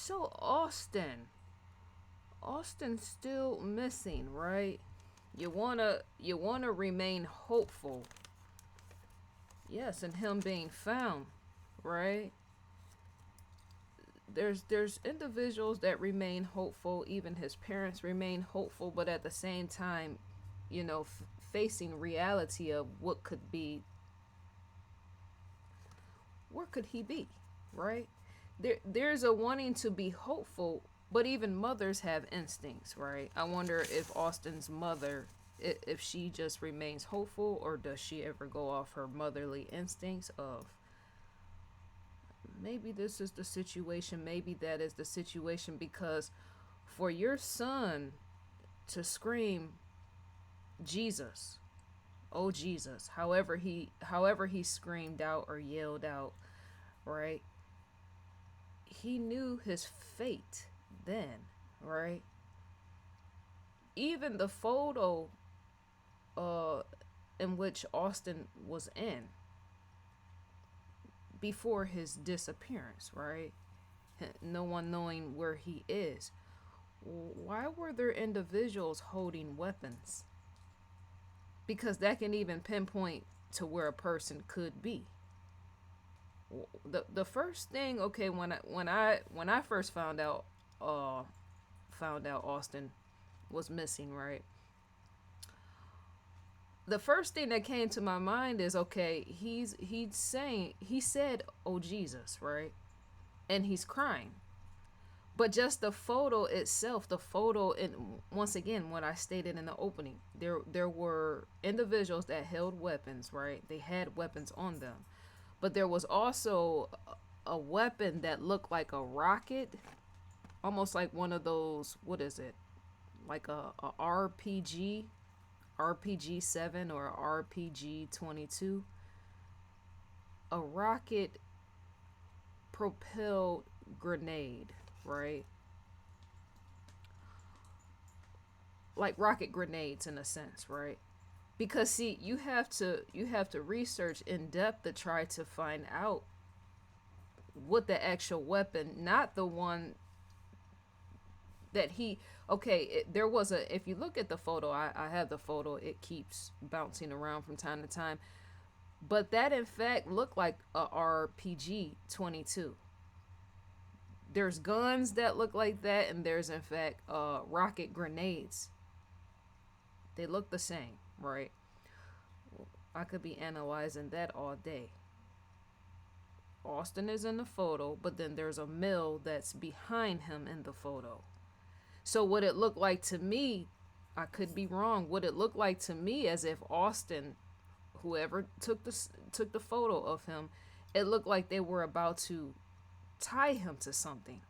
So Austin's still missing, right? You wanna remain hopeful. Yes, and him being found, right? There's individuals that remain hopeful, even his parents remain hopeful, but at the same time, facing reality of where could he be, right? There's a wanting to be hopeful, but even mothers have instincts, right? I wonder if Austin's mother, if she just remains hopeful, or does she ever go off her motherly instincts of maybe this is the situation, maybe that is the situation, because for your son to scream Jesus, oh Jesus, however he screamed out or yelled out, right? He knew his fate then, right? Even the photo uh in which Austin was in before his disappearance, right? No one knowing where he is. Why were there individuals holding weapons? Because that can even pinpoint to where a person could be. The first thing, okay, when I first found out Austin was missing, right? The first thing that came to my mind is, okay, he said, "Oh Jesus," right? And he's crying. But just the photo itself, the photo, and once again, what I stated in the opening, there were individuals that held weapons, right? They had weapons on them, but there was also a weapon that looked like a rocket, almost like one of those. What is it? Like a RPG 7 or RPG 22, a rocket propelled grenade, right? Like rocket grenades in a sense, right? Because see, you have to research in depth to try to find out what the actual weapon, not the one that he, okay, there was a, if you look at the photo, I have the photo, it keeps bouncing around from time to time, but that in fact looked like a RPG 22. There's guns that look like that, and there's in fact rocket grenades. They look the same, right? I could be analyzing that all day. Austin is in the photo, but then there's a mill that's behind him in the photo. So what it looked like to me, I could be wrong. What it looked like to me, as if Austin, whoever took the photo of him, it looked like they were about to tie him to something.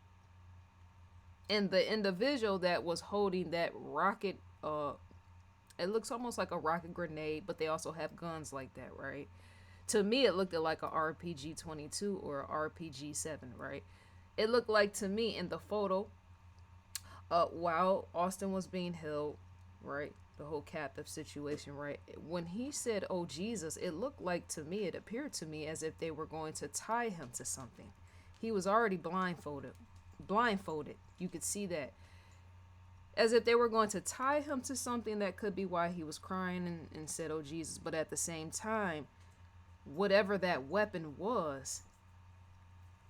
And the individual that was holding that rocket, it looks almost like a rocket grenade, but they also have guns like that, right? To me, it looked like a RPG 22 or a RPG 7, right? It looked like to me in the photo, while Austin was being held, right? The whole captive situation, right? When he said, "Oh Jesus," it looked like to me, it appeared to me as if they were going to tie him to something. He was already blindfolded. Blindfolded. You could see that. As if they were going to tie him to something. That could be why he was crying and said, "Oh Jesus." But at the same time, whatever that weapon was,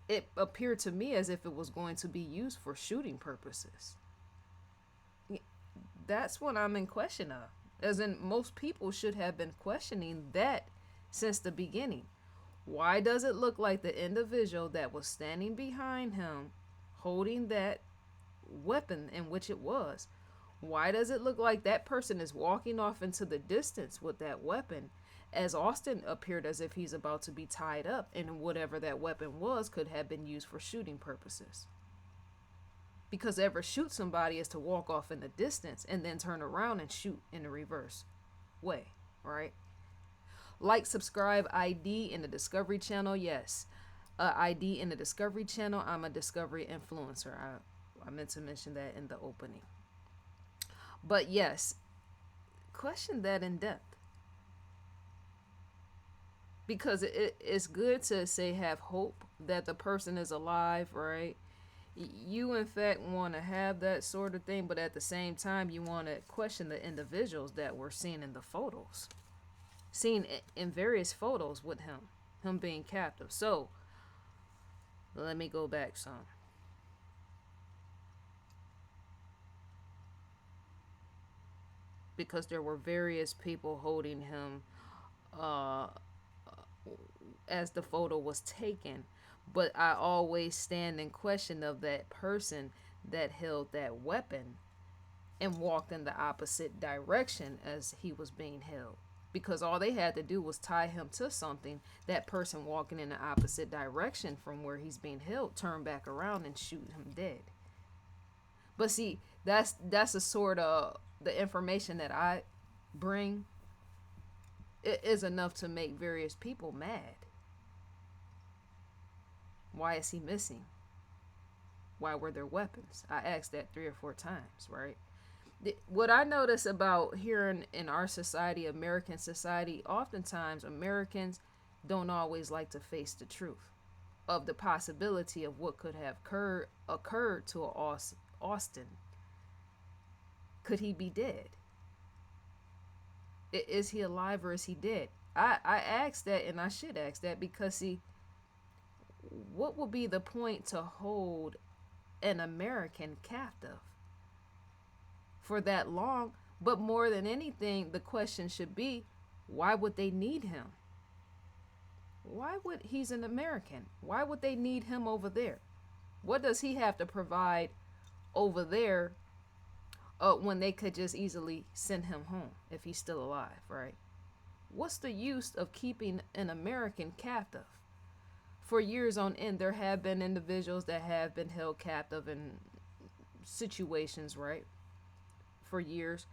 it appeared to me as if it was going to be used for shooting purposes. That's what I'm in question of. As in, most people should have been questioning that since the beginning. Why does it look like the individual that was standing behind him holding that weapon, in which it was, why does it look like that person is walking off into the distance with that weapon, as Austin appeared as if he's about to be tied up, and whatever that weapon was could have been used for shooting purposes? Because to ever shoot somebody is to walk off in the distance and then turn around and shoot in the reverse way, right? Like, subscribe, ID in the Discovery Channel. Yes, ID in the Discovery Channel. I'm a Discovery influencer. I meant to mention that in the opening. But yes, question that in depth. Because it's good to say have hope that the person is alive, right? You in fact want to have that sort of thing, but at the same time you want to question the individuals that were seen in the photos, seen in various photos with him being captive. So let me go back some. Because there were various people holding him uh, as the photo was taken, but I always stand in question of that person that held that weapon and walked in the opposite direction as he was being held, because all they had to do was tie him to something. That person walking in the opposite direction from where he's being held turn back around and shoot him dead. But see, that's a sort of the information that I bring. It is enough to make various people mad. Why is he missing? Why were there weapons? I asked that 3 or 4 times, right? What I notice about here in our society, American society, oftentimes Americans don't always like to face the truth of the possibility of what could have occurred to Austin. Could he be dead? Is he alive or is he dead? I asked that, and I should ask that, because see, what would be the point to hold an American captive for that long? But more than anything, the question should be, why would they need him? Why would he's an American? Why would they need him over there? What does he have to provide over there when they could just easily send him home if he's still alive, right? What's the use of keeping an American captive? For years on end, there have been individuals that have been held captive in situations, right? For years.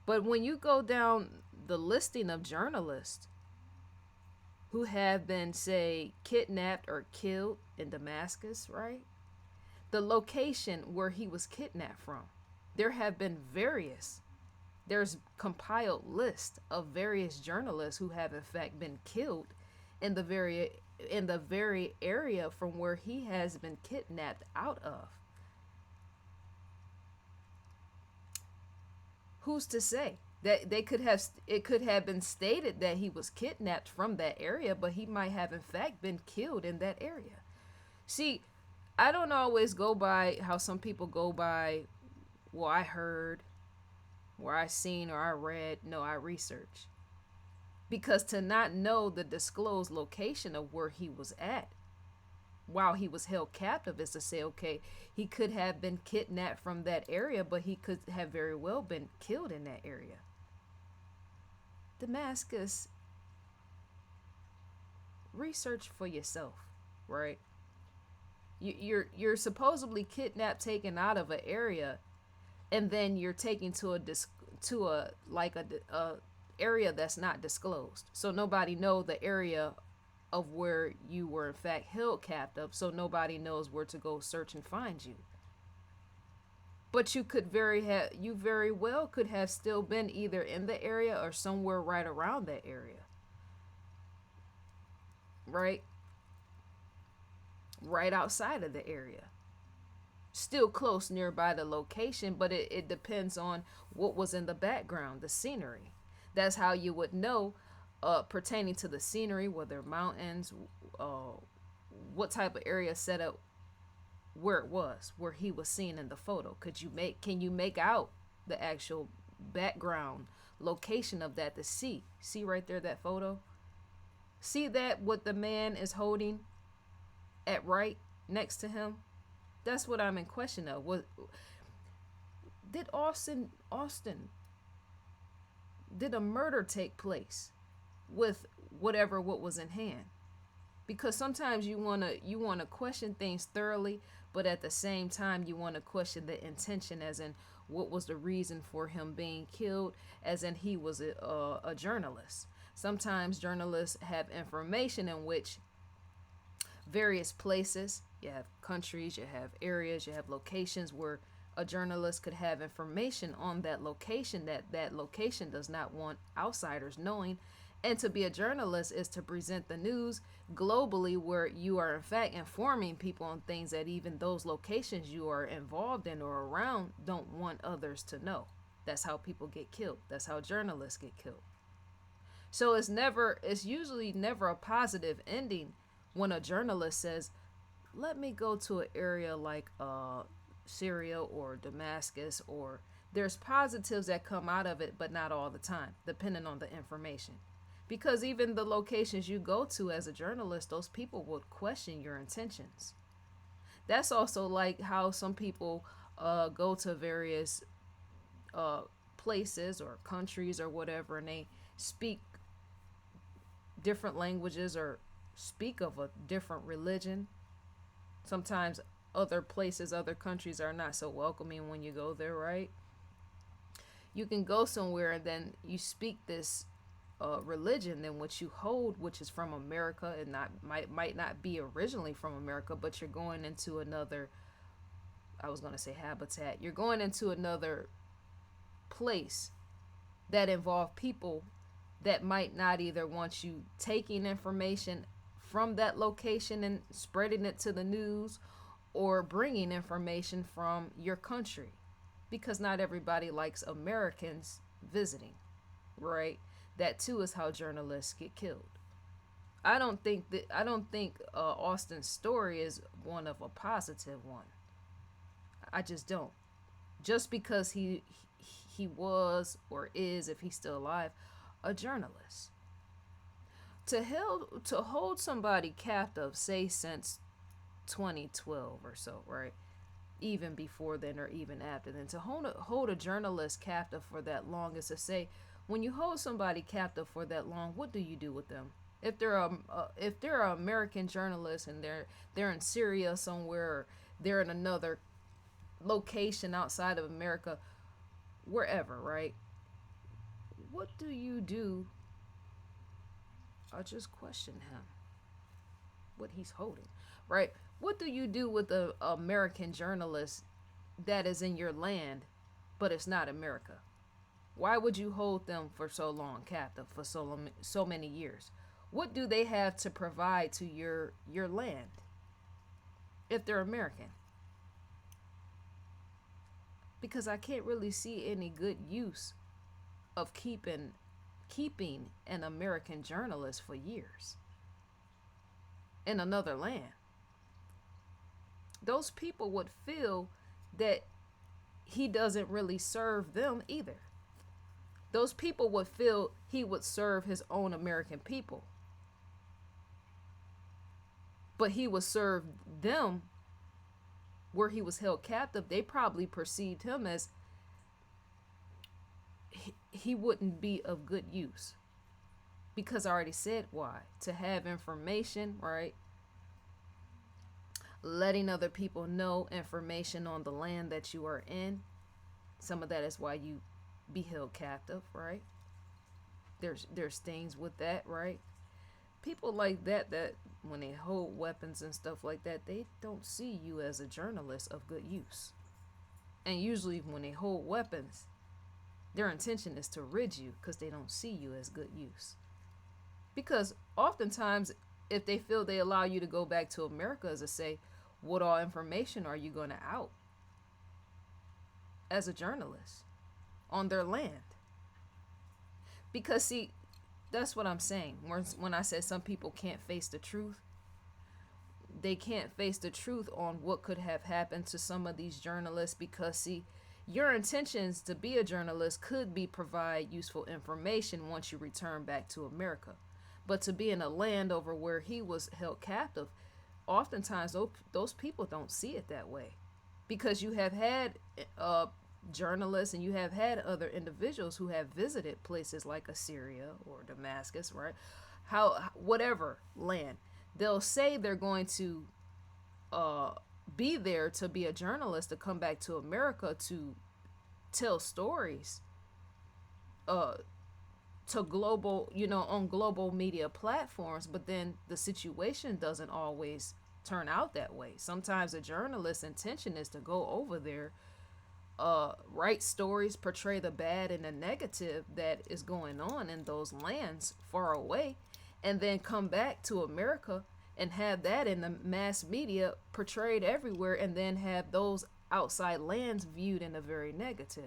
But when you go down the listing of journalists who have been, say, kidnapped or killed in Damascus, right? The location where he was kidnapped from, there have been there's compiled list of various journalists who have in fact been killed in the very area from where he has been kidnapped out of. Who's to say that it could have been stated that he was kidnapped from that area, but he might have in fact been killed in that area. See, I don't always go by how some people go by, well, I heard, or I seen, or I read. No, I researched. Because to not know the disclosed location of where he was at while he was held captive is to say, okay, he could have been kidnapped from that area, but he could have very well been killed in that area. Damascus, research for yourself, right? You're supposedly kidnapped, taken out of an area, and then you're taken to a area that's not disclosed. So nobody know the area of where you were in fact held captive, so nobody knows where to go search and find you. But you very well could have still been either in the area or somewhere right around that area. Right? Right outside of the area. Still close nearby the location, but it depends on what was in the background, the scenery. That's how you would know pertaining to the scenery, whether mountains, what type of area set up where it was, where he was seen in the photo. Can you make out the actual background location of that to see? See right there, that photo? See that what the man is holding at right next to him? That's what I'm in question of. Did did a murder take place with what was in hand? Because sometimes you wanna question things thoroughly, but at the same time you want to question the intention, as in what was the reason for him being killed, as in he was a journalist. Sometimes journalists have information in which various places, you have countries, you have areas, you have locations where a journalist could have information on that location that location does not want outsiders knowing, And to be a journalist is to present the news globally, where you are in fact informing people on things that even those locations you are involved in or around don't want others to know. That's how people get killed. That's how journalists get killed. So it's usually never a positive ending when a journalist says, let me go to an area like Syria or Damascus, or there's positives that come out of it, but not all the time, depending on the information. Because even the locations you go to as a journalist, those people would question your intentions. That's also like how some people go to various uh, places or countries or whatever, and they speak different languages or speak of a different religion. Sometimes other places, other countries are not so welcoming when you go there, right? You can go somewhere and then you speak this religion than what you hold, which is from America, and not might not be originally from America, but you're going into another. I was going to say habitat. You're going into another place that involve people that might not either want you taking information from that location and spreading it to the news, or bringing information from your country, because not everybody likes Americans visiting, right? That too is how journalists get killed. I don't think Austin's story is one of a positive one. I just don't. Just because he was or is, if he's still alive, a journalist. To hold somebody captive, say since 2012 or so, right? Even before then or even after then, to hold a journalist captive for that long is to say, when you hold somebody captive for that long, what do you do with them? If they're an American journalist and they're in Syria somewhere, or they're in another location outside of America, wherever, right? What do you do? I just question him, what he's holding, right? What do you do with the American journalist that is in your land, but it's not America? Why would you hold them for so long captive for so many years? What do they have to provide to your land if they're American? Because I can't really see any good use of keeping an American journalist for years in another land. Those people would feel that he doesn't really serve them either. Those people would feel he would serve his own American people, but he would serve them where he was held captive. They probably perceived him as he wouldn't be of good use, because I already said why. To have information, right? Letting other people know information on the land that you are in. Some of that is why you be held captive, right? There's things with that, right? People like that when they hold weapons and stuff like that, they don't see you as a journalist of good use. And usually when they hold weapons, their intention is to rid you, because they don't see you as good use. Because oftentimes, if they feel they allow you to go back to America, as I say, what all information are you going to out as a journalist on their land? Because see, that's what I'm saying. When I said some people can't face the truth, they can't face the truth on what could have happened to some of these journalists, because see, your intentions to be a journalist could be provide useful information once you return back to America. But to be in a land over where he was held captive, oftentimes those people don't see it that way, because you have had journalists and you have had other individuals who have visited places like Assyria or Damascus, right? Whatever land, they'll say they're going to be there to be a journalist, to come back to America to tell stories to global, on global media platforms, but then the situation doesn't always turn out that way. Sometimes a journalist's intention is to go over there write stories, portray the bad and the negative that is going on in those lands far away, and then come back to America and have that in the mass media portrayed everywhere, and then have those outside lands viewed in a very negative.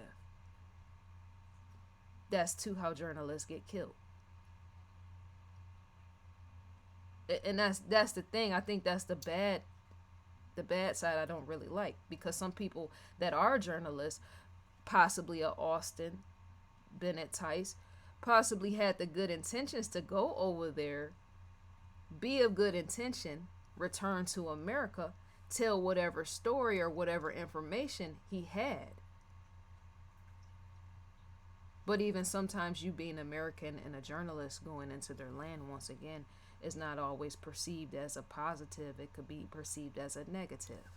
That's too how journalists get killed. And that's the thing. I think that's the bad side I don't really like, because some people that are journalists, possibly a Austin, Bennett Tice, possibly had the good intentions to go over there, be of good intention, return to America, tell whatever story or whatever information he had. But even sometimes you being American and a journalist going into their land, once again, is not always perceived as a positive. It could be perceived as a negative.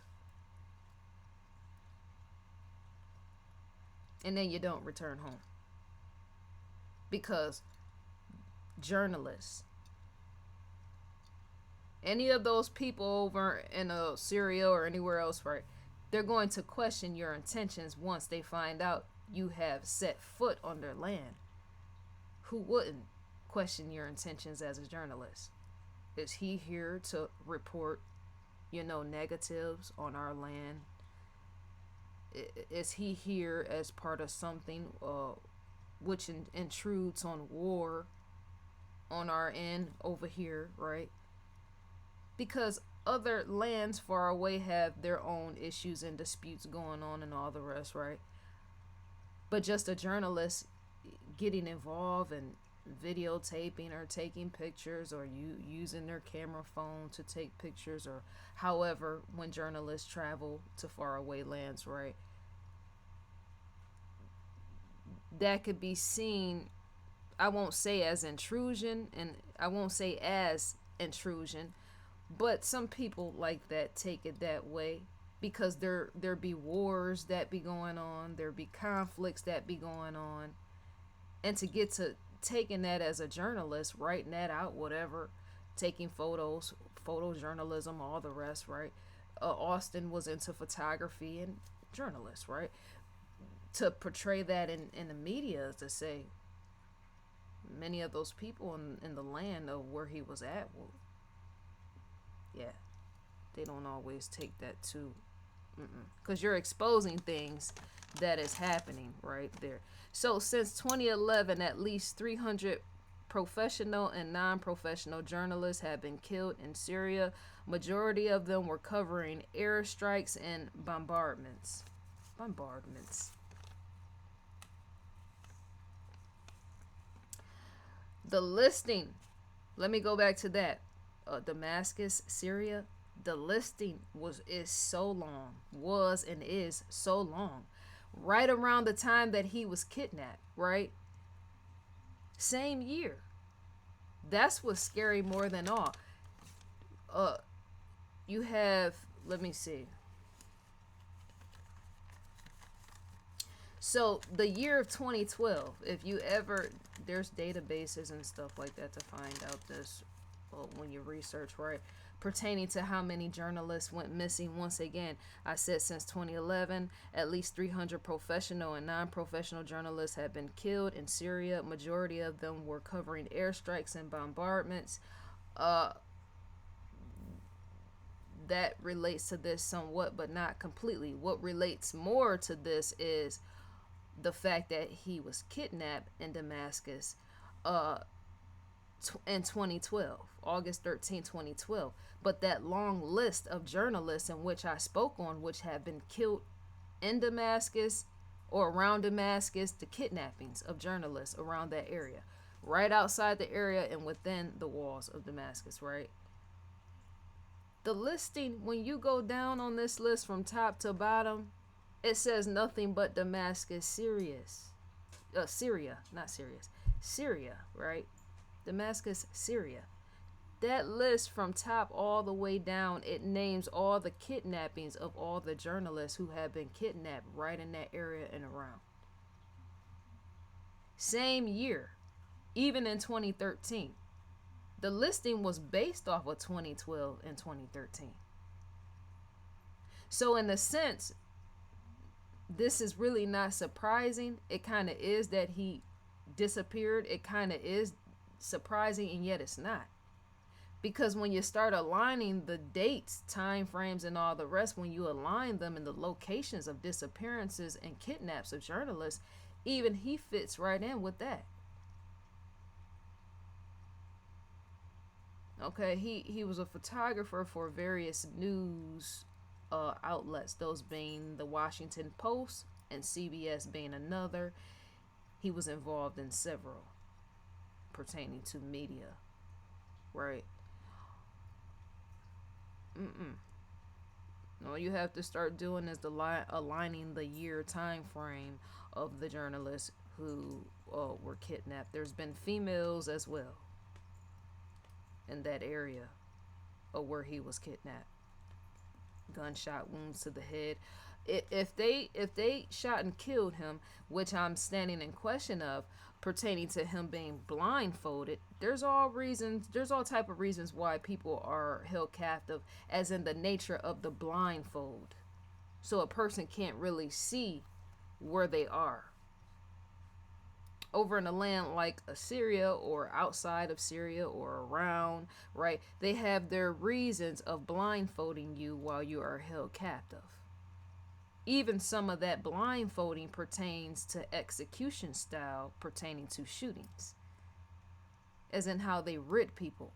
And then you don't return home. Because journalists, any of those people over in Syria or anywhere else, right, they're going to question your intentions once they find out you have set foot on their land. Who wouldn't question your intentions as a journalist? Is he here to report, negatives on our land? Is he here as part of something which intrudes on war on our end over here, right? Because other lands far away have their own issues and disputes going on and all the rest, right? But just a journalist getting involved and videotaping or taking pictures, or using their camera phone to take pictures, or however, when journalists travel to faraway lands, right, that could be seen, I won't say as intrusion, and I won't say as intrusion, but some people like that take it that way, because there be wars that be going on, there be conflicts that be going on, and to get to taking that as a journalist, writing that out, whatever, taking photos, photojournalism, all the rest, right? Austin was into photography and journalist, right? To portray that in the media, to say many of those people in the land of where he was at, well, yeah, they don't always take that too, because you're exposing things that is happening right there. So since 2011, at least 300 professional and non-professional journalists have been killed in Syria. Majority of them were covering airstrikes and bombardments. The listing, let me go back to that. Damascus, Syria. The listing is so long, was and is so long. Right around the time that he was kidnapped, right? Same year. That's what's scary more than all. You have, let me see. So the year of 2012, if you ever, there's databases and stuff like that to find out this when you research, right? Pertaining to how many journalists went missing. Once again, I said since 2011, at least 300 professional and non-professional journalists have been killed in Syria. Majority of them were covering airstrikes and bombardments. That relates to this somewhat, but not completely. What relates more to this is the fact that he was kidnapped in Damascus in 2012, August 13, 2012. But that long list of journalists in which I spoke on, which have been killed in Damascus or around Damascus, the kidnappings of journalists around that area, right outside the area and within the walls of Damascus, right? The listing, when you go down on this list from top to bottom, it says nothing but Damascus, Syria, right? Damascus, Syria. That list from top all the way down, it names all the kidnappings of all the journalists who have been kidnapped right in that area and around. Same year, even in 2013. The listing was based off of 2012 and 2013. So in a sense, this is really not surprising. It kind of is that he disappeared. It kind of is surprising, and yet it's not. Because when you start aligning the dates, time frames, and all the rest, when you align them in the locations of disappearances and kidnaps of journalists, even he fits right in with that. Okay, he was a photographer for various news outlets, those being the Washington Post and CBS being another. He was involved in several pertaining to media, right? Mm-mm. All you have to start doing is aligning the year time frame of the journalists who were kidnapped. There's been females as well in that area of where he was kidnapped. Gunshot wounds to the head. If they shot and killed him, which I'm standing in question of, pertaining to him being blindfolded, there's all type of reasons why people are held captive, as in the nature of the blindfold, so a person can't really see where they are. Over in a land like Assyria or outside of Syria or around, right? They have their reasons of blindfolding you while you are held captive. Even some of that blindfolding pertains to execution style pertaining to shootings, as in how they rid people.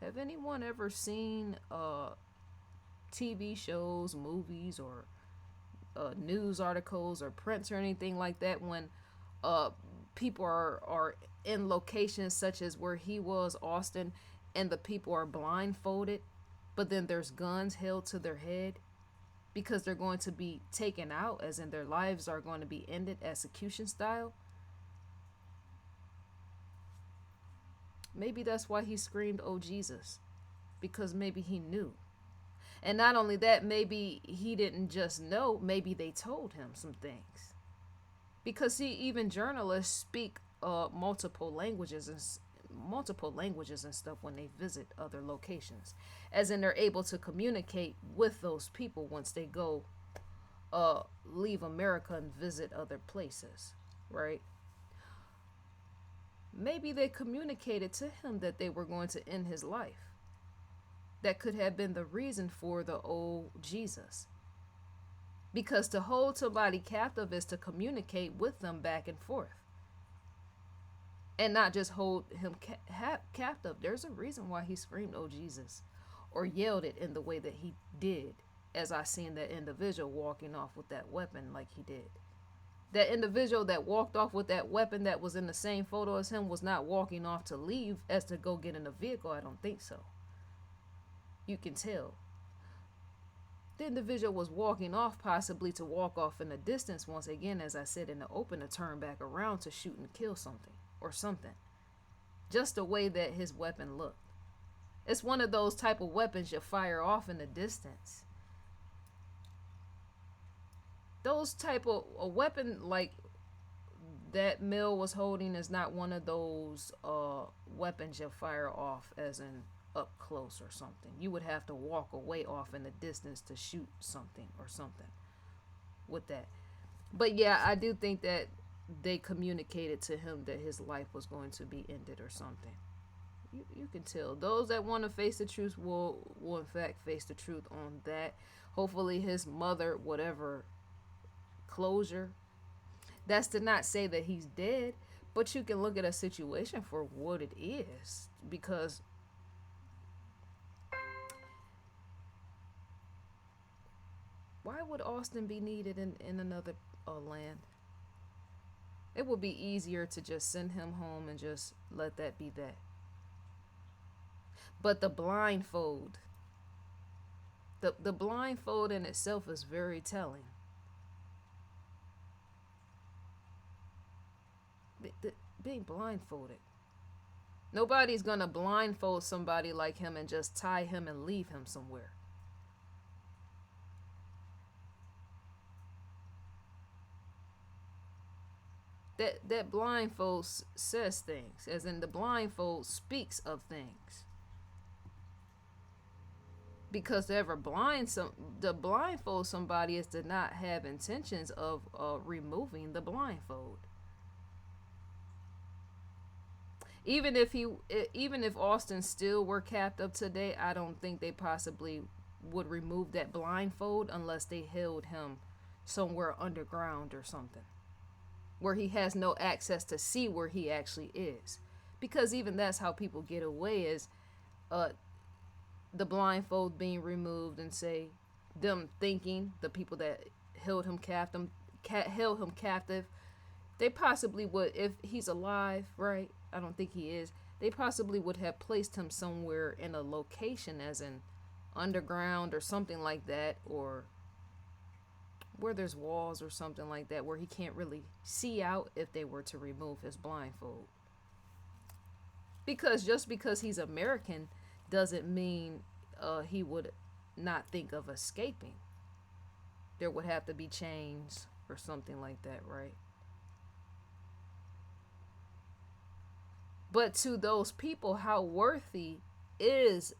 Have anyone ever seen TV shows, movies, or news articles or prints or anything like that when uh, people are in locations such as where he was, Austin, and the people are blindfolded, but then there's guns held to their head because they're going to be taken out, as in their lives are going to be ended execution style? Maybe that's why he screamed, "Oh Jesus," because maybe he knew. And not only that, maybe he didn't just know, maybe they told him some things. Because see, even journalists speak multiple languages and stuff when they visit other locations, as in they're able to communicate with those people once they go leave America and visit other places, right? Maybe they communicated to him that they were going to end his life. That could have been the reason for the old Jesus. Because to hold somebody captive is to communicate with them back and forth. And not just hold him captive. There's a reason why he screamed, "Oh Jesus," or yelled it in the way that he did, as I seen that individual walking off with that weapon like he did. That individual that walked off with that weapon that was in the same photo as him was not walking off to leave as to go get in a vehicle. I don't think so. You can tell. The individual was walking off, possibly to walk off in the distance, once again, as I said in the open, to turn back around to shoot and kill something or something. Just the way that his weapon looked. It's one of those type of weapons you fire off in the distance. Those type of a weapon like that Mill was holding is not one of those weapons you fire off as in up close or something. You would have to walk away off in the distance to shoot something or something with that. But yeah, I do think that they communicated to him that his life was going to be ended or something. You can tell. Those that want to face the truth will in fact face the truth on that. Hopefully his mother, whatever closure. That's to not say that he's dead, but you can look at a situation for what it is. Because why would Austin be needed in another land? It would be easier to just send him home and just let that be that. But the blindfold, the blindfold in itself is very telling. Being blindfolded. Nobody's gonna blindfold somebody like him and just tie him and leave him somewhere. That blindfold says things, as in the blindfold speaks of things. because to ever blindfold somebody is to not have intentions of removing the blindfold. Even if Austin still were captive today, I don't think they possibly would remove that blindfold unless they held him somewhere underground or something, where he has no access to see where he actually is. Because even that's how people get away, is the blindfold being removed, and say them thinking the people that held him captive, they possibly would, if he's alive, right? I don't think he is. They possibly would have placed him somewhere in a location, as in underground or something like that, or where there's walls or something like that, where he can't really see out if they were to remove his blindfold. Because just because he's American doesn't mean he would not think of escaping. There would have to be chains or something like that, right? But to those people, how worthy is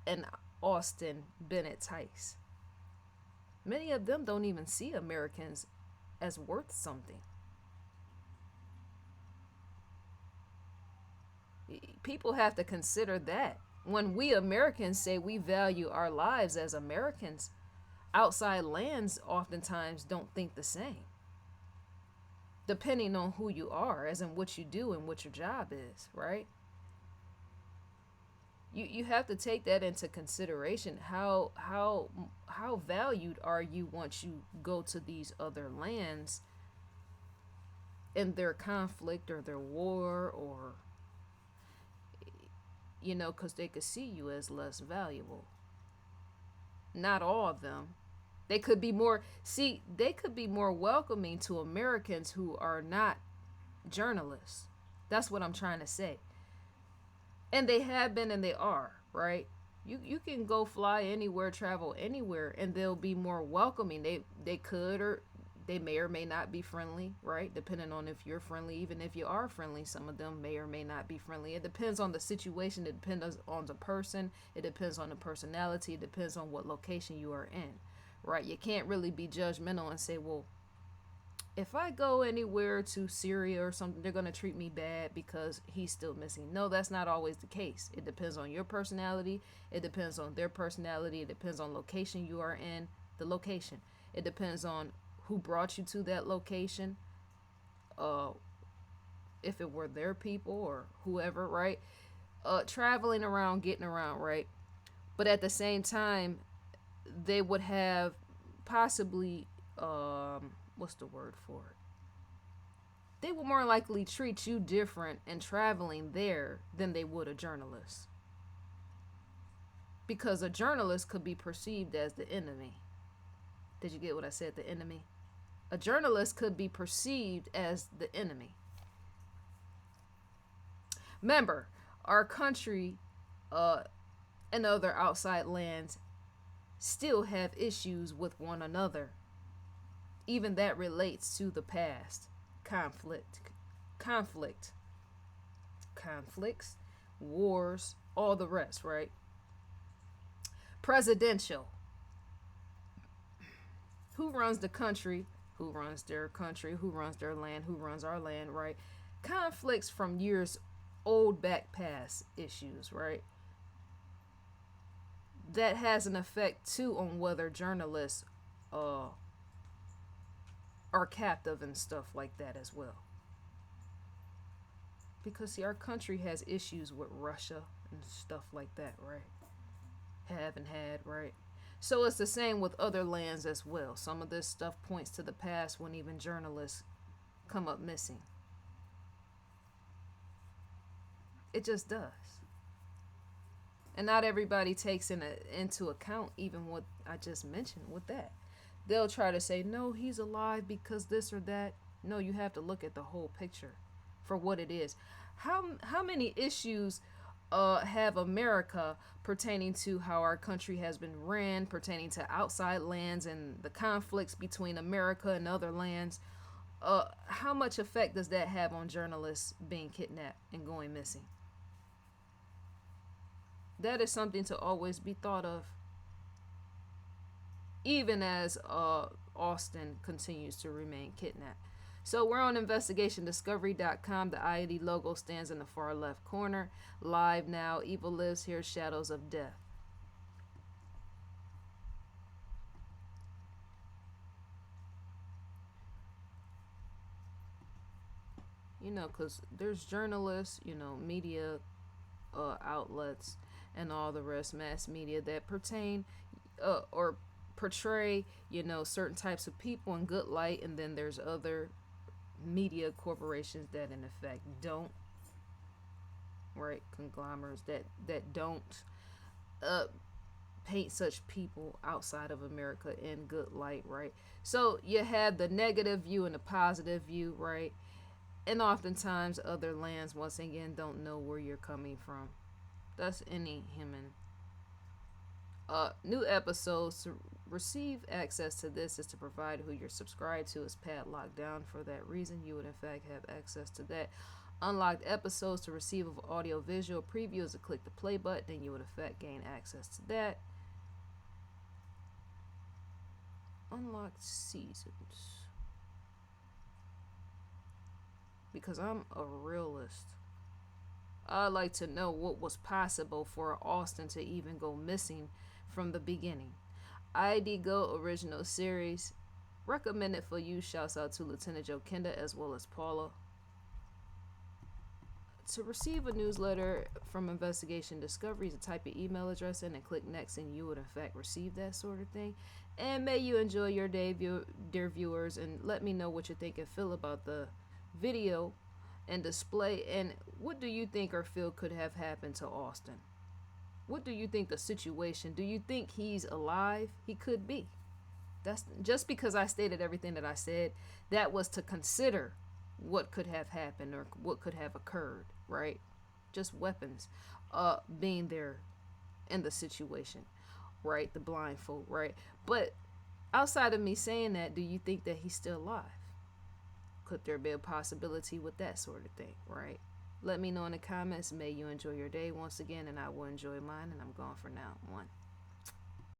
an Austin Bennett Tice? Many of them don't even see Americans as worth something. People have to consider that. When we Americans say we value our lives as Americans, outside lands oftentimes don't think the same. Depending on who you are, as in what you do and what your job is, right? You have to take that into consideration. How valued are you once you go to these other lands in their conflict or their war, or because they could see you as less valuable. Not all of them. They could be more welcoming to Americans who are not journalists. That's what I'm trying to say. And they have been, and they are, right? You can go fly anywhere, travel anywhere, and they'll be more welcoming. They could, or they may or may not be friendly, right? Depending on if you're friendly. Even if you are friendly, some of them may or may not be friendly. It depends on the situation. It depends on the person. It depends on the personality. It depends on what location you are in, right? You can't really be judgmental and say, well, if I go anywhere to Syria or something, they're going to treat me bad because he's still missing. No, that's not always the case. It depends on your personality. It depends on their personality. It depends on location you are in, the location. It depends on who brought you to that location. If it were their people or whoever, right? Traveling around, getting around, right? But at the same time, they would have possibly, what's the word for it? They would more likely treat you different in traveling there than they would a journalist. Because a journalist could be perceived as the enemy. Did you get what I said? The enemy? A journalist could be perceived as the enemy. Remember, our country and other outside lands still have issues with one another. Even that relates to the past. Conflicts, wars, all the rest, right? Presidential. Who runs the country? Who runs their country? Who runs their land? Who runs our land, right? Conflicts from years old back past issues, right? That has an effect too on whether journalists are captive and stuff like that as well. Because see, our country has issues with Russia and stuff like that, right? Have and had, right? So it's the same with other lands as well. Some of this stuff points to the past when even journalists come up missing. It just does. And not everybody takes into account even what I just mentioned with that. They'll try to say, no, he's alive because this or that. No, you have to look at the whole picture for what it is. How many issues have America pertaining to how our country has been ran, pertaining to outside lands and the conflicts between America and other lands? How much effect does that have on journalists being kidnapped and going missing? That is something to always be thought of. even as Austin continues to remain kidnapped. So we're on investigationdiscovery.com. The IED logo stands in the far left corner. Live now. Evil lives here. Shadows of death. You know, because there's journalists, you know, media outlets, and all the rest, mass media, that pertain or portray, you know, certain types of people in good light, and then there's other media corporations that in effect don't, right, conglomerates that don't uh paint such people outside of America in good light, right? So you have the negative view and the positive view, right? And oftentimes other lands, once again, don't know where you're coming from. That's any human. New episodes. To receive access to this is to provide who you're subscribed to is padlocked down. For that reason, you would in fact have access to that. Unlocked episodes to receive of audio visual preview is to click the play button, and you would in fact gain access to that. Unlocked seasons. Because I'm a realist, I'd like to know what was possible for Austin to even go missing from the beginning. ID Go original series. Recommended for you. Shouts out to Lieutenant Joe Kenda as well as Paula. To receive a newsletter from Investigation Discovery, to type your email address in and click next, and you would in fact receive that sort of thing. And may you enjoy your day, dear viewers, and let me know what you think and feel about the video and display, and what do you think or feel could have happened to Austin? What do you think the situation? Do you think he's alive? He could be. That's just because I stated everything that I said, that was to consider what could have happened or what could have occurred, right? Just weapons being there in the situation, right? The blindfold, right? But outside of me saying that, do you think that he's still alive? Could there be a possibility with that sort of thing, right? Let me know in the comments. May you enjoy your day once again, and I will enjoy mine, and I'm gone for now. 1.